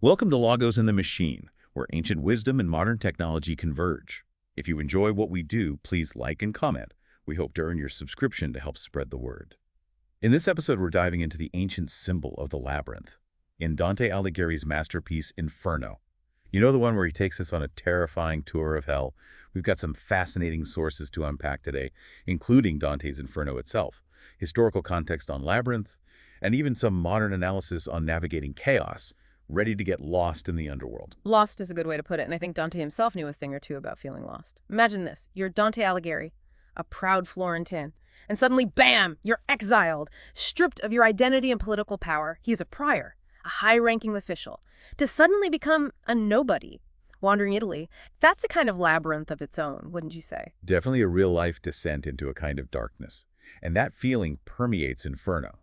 Welcome to Logos and the Machine, where ancient wisdom and modern technology converge. If you enjoy what we do, please like and comment. We hope to earn your subscription to help spread the word. In this episode, we're diving into the ancient symbol of the labyrinth in Dante Alighieri's masterpiece, Inferno. You know, the one where he takes us on a terrifying tour of hell? We've got some fascinating sources to unpack today, including Dante's Inferno itself, historical context on Labyrinth, and even some modern analysis on navigating chaos, ready to get lost in the underworld. Lost is a good way to put it, and I think Dante himself knew a thing or two about feeling lost. Imagine this. You're Dante Alighieri, a proud Florentine, and suddenly, bam, you're exiled, stripped of your identity and political power. He's a prior, a high-ranking official, to suddenly become a nobody, wandering Italy. That's a kind of labyrinth of its own, wouldn't you say? Definitely a real-life descent into a kind of darkness. And that feeling permeates Inferno,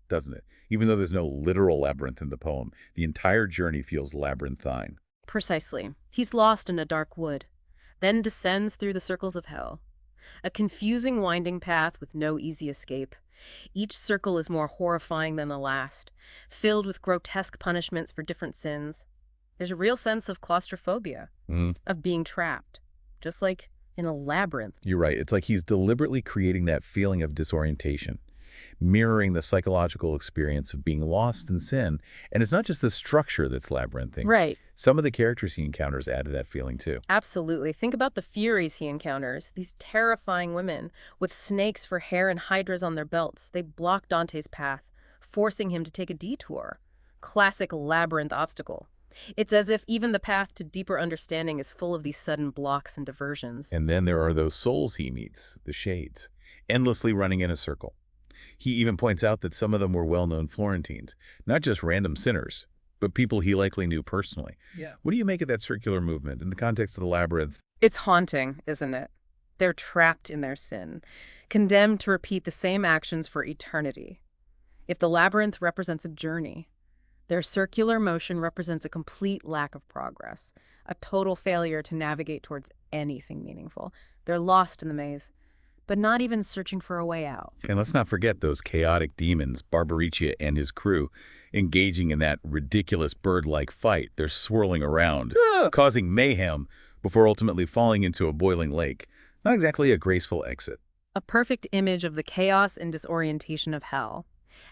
doesn't it? Even though there's no literal labyrinth in the poem, the entire journey feels labyrinthine. Precisely. He's lost in a dark wood, then descends through the circles of hell. A confusing winding path with no easy escape. Each circle is more horrifying than the last, filled with grotesque punishments for different sins. There's a real sense of claustrophobia, of being trapped, just like in a labyrinth. You're right. It's like he's deliberately creating that feeling of disorientation, mirroring the psychological experience of being lost in sin. And it's not just the structure that's labyrinthine. Right. Some of the characters he encounters add to that feeling too. Absolutely. Think about the Furies he encounters, these terrifying women with snakes for hair and hydras on their belts. They block Dante's path, forcing him to take a detour. Classic labyrinth obstacle. It's as if even the path to deeper understanding is full of these sudden blocks and diversions. And then there are those souls he meets, the shades, endlessly running in a circle. He even points out that some of them were well-known Florentines, not just random sinners, but people he likely knew personally. Yeah. What do you make of that circular movement in the context of the labyrinth? It's haunting, isn't it? They're trapped in their sin, condemned to repeat the same actions for eternity. If the labyrinth represents a journey, their circular motion represents a complete lack of progress, a total failure to navigate towards anything meaningful. They're lost in the maze, but not even searching for a way out. And let's not forget those chaotic demons, Barbariccia and his crew, engaging in that ridiculous bird-like fight. They're swirling around, causing mayhem before ultimately falling into a boiling lake. Not exactly a graceful exit. A perfect image of the chaos and disorientation of hell.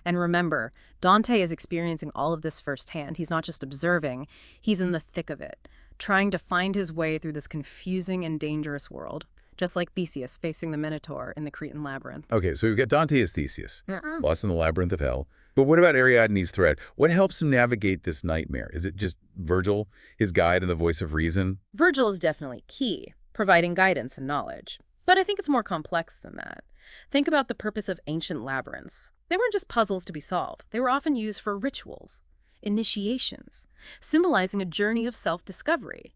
And remember, Dante is experiencing all of this firsthand. He's not just observing, he's in the thick of it, trying to find his way through this confusing and dangerous world. Just like Theseus facing the Minotaur in the Cretan labyrinth. Okay, so we've got Dante as Theseus, lost in the labyrinth of hell. But what about Ariadne's thread? What helps him navigate this nightmare? Is it just Virgil, his guide and the voice of reason? Virgil is definitely key, providing guidance and knowledge. But I think it's more complex than that. Think about the purpose of ancient labyrinths. They weren't just puzzles to be solved. They were often used for rituals, initiations, symbolizing a journey of self-discovery,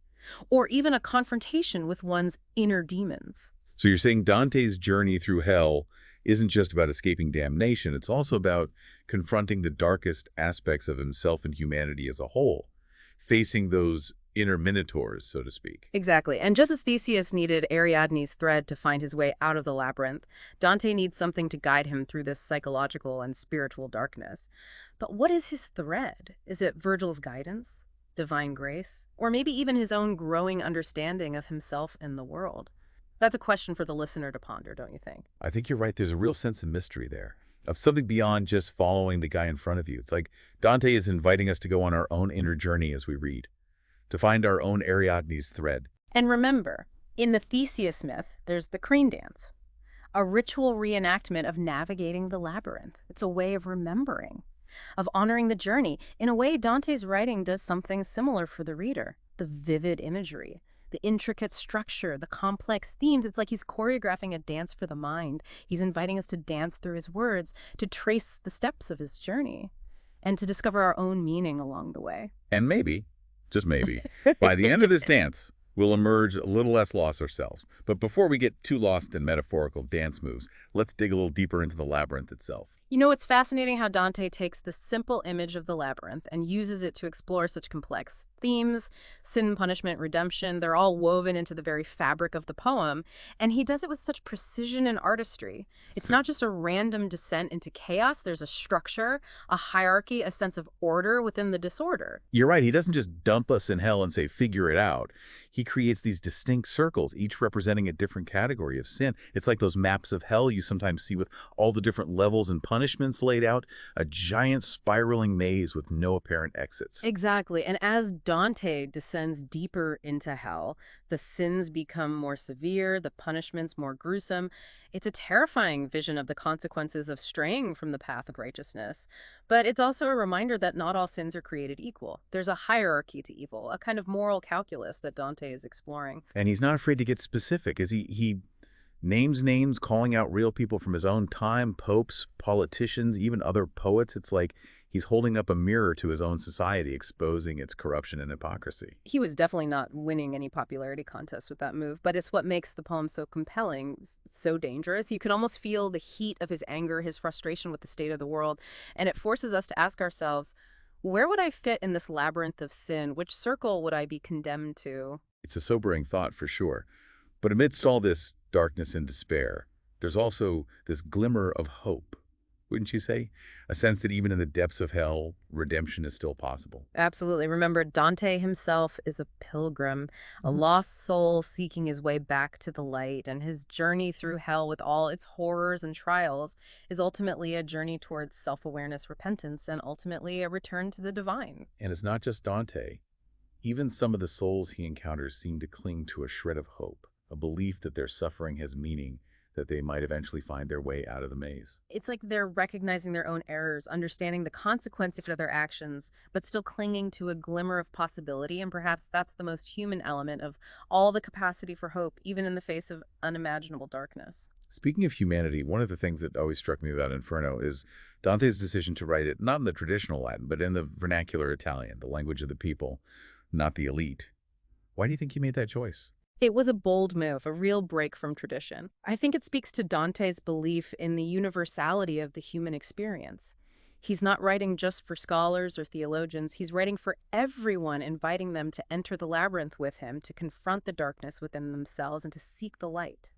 or even a confrontation with one's inner demons. So you're saying Dante's journey through hell isn't just about escaping damnation, it's also about confronting the darkest aspects of himself and humanity as a whole, facing those inner minotaurs, so to speak. Exactly. And just as Theseus needed Ariadne's thread to find his way out of the labyrinth, Dante needs something to guide him through this psychological and spiritual darkness. But what is his thread? Is it Virgil's guidance? Divine grace, or maybe even his own growing understanding of himself and the world? That's a question for the listener to ponder, don't you think? I think you're right. There's a real sense of mystery there, of something beyond just following the guy in front of you. It's like Dante is inviting us to go on our own inner journey as we read, to find our own Ariadne's thread. And remember, in the Theseus myth, there's the crane dance, a ritual reenactment of navigating the labyrinth. It's a way of remembering, of honoring the journey. In a way, Dante's writing does something similar for the reader. The vivid imagery, the intricate structure, the complex themes. It's like he's choreographing a dance for the mind. He's inviting us to dance through his words, to trace the steps of his journey, and to discover our own meaning along the way. And maybe, just maybe, by the end of this dance, we'll emerge a little less lost ourselves. But before we get too lost in metaphorical dance moves, let's dig a little deeper into the labyrinth itself. You know, it's fascinating how Dante takes the simple image of the labyrinth and uses it to explore such complex themes. Sin, punishment, redemption, they're all woven into the very fabric of the poem, and he does it with such precision and artistry. It's not just a random descent into chaos, there's a structure, a hierarchy, a sense of order within the disorder. You're right, he doesn't just dump us in hell and say, figure it out. He creates these distinct circles, each representing a different category of sin. It's like those maps of hell you sometimes see with all the different levels and punishments laid out, a giant spiraling maze with no apparent exits. Exactly. And as Dante descends deeper into hell, the sins become more severe, the punishments more gruesome. It's a terrifying vision of the consequences of straying from the path of righteousness. But it's also a reminder that not all sins are created equal. There's a hierarchy to evil, a kind of moral calculus that Dante is exploring. And he's not afraid to get specific, as he names names, calling out real people from his own time, popes, politicians, even other poets. It's like he's holding up a mirror to his own society, exposing its corruption and hypocrisy. He was definitely not winning any popularity contests with that move, but it's what makes the poem so compelling, so dangerous. You can almost feel the heat of his anger, his frustration with the state of the world, and it forces us to ask ourselves, where would I fit in this labyrinth of sin? Which circle would I be condemned to? It's a sobering thought for sure. But amidst all this darkness and despair, there's also this glimmer of hope, wouldn't you say? A sense that even in the depths of hell, redemption is still possible. Absolutely. Remember, Dante himself is a pilgrim, a lost soul seeking his way back to the light, and his journey through hell with all its horrors and trials is ultimately a journey towards self-awareness, repentance, and ultimately a return to the divine. And it's not just Dante. Even some of the souls he encounters seem to cling to a shred of hope, a belief that their suffering has meaning, that they might eventually find their way out of the maze. It's like they're recognizing their own errors, understanding the consequences of their actions, but still clinging to a glimmer of possibility. And perhaps that's the most human element of all the capacity for hope, even in the face of unimaginable darkness. Speaking of humanity, one of the things that always struck me about Inferno is Dante's decision to write it not in the traditional Latin, but in the vernacular Italian, the language of the people, not the elite. Why do you think he made that choice? It was a bold move, a real break from tradition. I think it speaks to Dante's belief in the universality of the human experience. He's not writing just for scholars or theologians. He's writing for everyone, inviting them to enter the labyrinth with him, to confront the darkness within themselves, and to seek the light.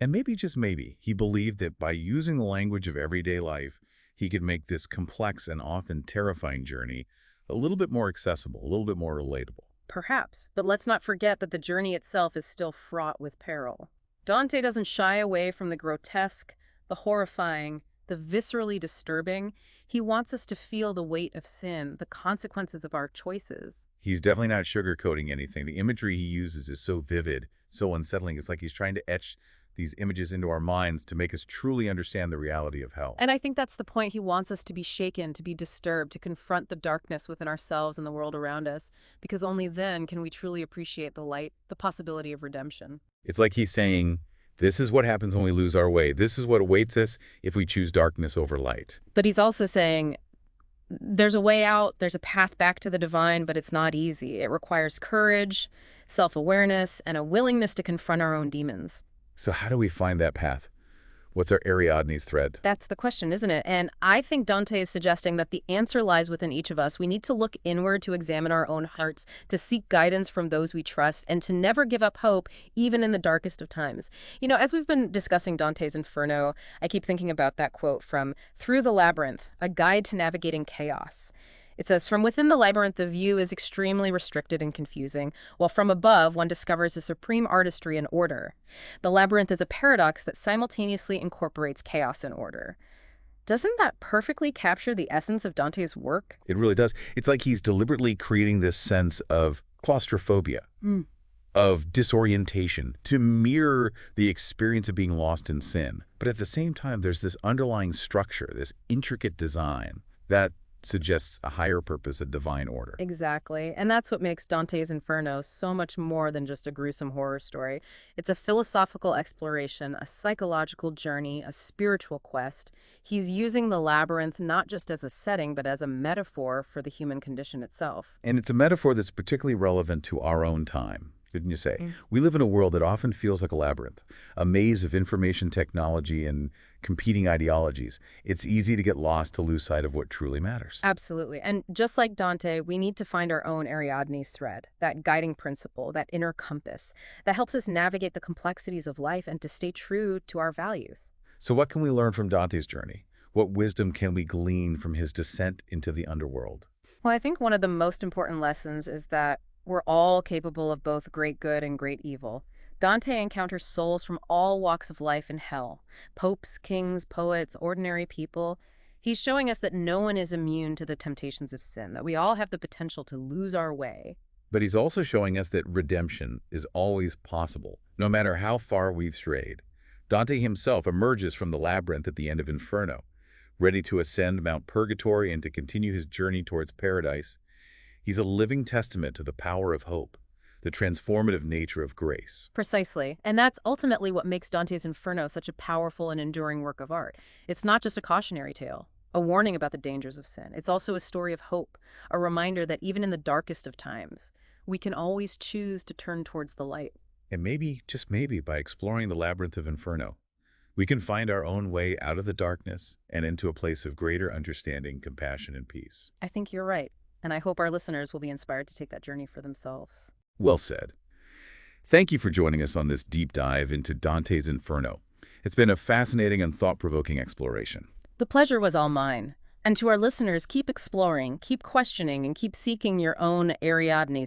And maybe, just maybe, he believed that by using the language of everyday life, he could make this complex and often terrifying journey a little bit more accessible, a little bit more relatable. Perhaps, but let's not forget that the journey itself is still fraught with peril. Dante doesn't shy away from the grotesque, the horrifying, the viscerally disturbing. He wants us to feel the weight of sin, the consequences of our choices. He's definitely not sugarcoating anything. The imagery he uses is so vivid, so unsettling. It's like he's trying to etch these images into our minds to make us truly understand the reality of hell. And I think that's the point. He wants us to be shaken, to be disturbed, to confront the darkness within ourselves and the world around us, because only then can we truly appreciate the light, the possibility of redemption. It's like he's saying, this is what happens when we lose our way. This is what awaits us if we choose darkness over light. But he's also saying, there's a way out, there's a path back to the divine, but it's not easy. It requires courage, self-awareness, and a willingness to confront our own demons. So how do we find that path? What's our Ariadne's thread? That's the question, isn't it? And I think Dante is suggesting that the answer lies within each of us. We need to look inward to examine our own hearts, to seek guidance from those we trust, and to never give up hope, even in the darkest of times. You know, as we've been discussing Dante's Inferno, I keep thinking about that quote from Through the Labyrinth, A Guide to Navigating Chaos. It says, from within the labyrinth, the view is extremely restricted and confusing, while from above, one discovers a supreme artistry and order. The labyrinth is a paradox that simultaneously incorporates chaos and order. Doesn't that perfectly capture the essence of Dante's work? It really does. It's like he's deliberately creating this sense of claustrophobia, of disorientation, to mirror the experience of being lost in sin. But at the same time, there's this underlying structure, this intricate design that suggests a higher purpose, a divine order. Exactly. And that's what makes Dante's Inferno so much more than just a gruesome horror story. It's a philosophical exploration, a psychological journey, a spiritual quest. He's using the labyrinth not just as a setting, but as a metaphor for the human condition itself. And it's a metaphor that's particularly relevant to our own time. didn't you say? Mm. We live in a world that often feels like a labyrinth, a maze of information technology and competing ideologies. It's easy to get lost, to lose sight of what truly matters. Absolutely. And just like Dante, we need to find our own Ariadne's thread, that guiding principle, that inner compass that helps us navigate the complexities of life and to stay true to our values. So what can we learn from Dante's journey? What wisdom can we glean from his descent into the underworld? Well, I think one of the most important lessons is that we're all capable of both great good and great evil. Dante encounters souls from all walks of life in hell: popes, kings, poets, ordinary people. He's showing us that no one is immune to the temptations of sin, that we all have the potential to lose our way. But he's also showing us that redemption is always possible, no matter how far we've strayed. Dante himself emerges from the labyrinth at the end of Inferno, ready to ascend Mount Purgatory and to continue his journey towards paradise. He's a living testament to the power of hope, the transformative nature of grace. Precisely. And that's ultimately what makes Dante's Inferno such a powerful and enduring work of art. It's not just a cautionary tale, a warning about the dangers of sin. It's also a story of hope, a reminder that even in the darkest of times, we can always choose to turn towards the light. And maybe, just maybe, by exploring the labyrinth of Inferno, we can find our own way out of the darkness and into a place of greater understanding, compassion, and peace. I think you're right, and I hope our listeners will be inspired to take that journey for themselves. Well said. Thank you for joining us on this deep dive into Dante's Inferno. It's been a fascinating and thought-provoking exploration. The pleasure was all mine. And to our listeners, keep exploring, keep questioning, and keep seeking your own Ariadne's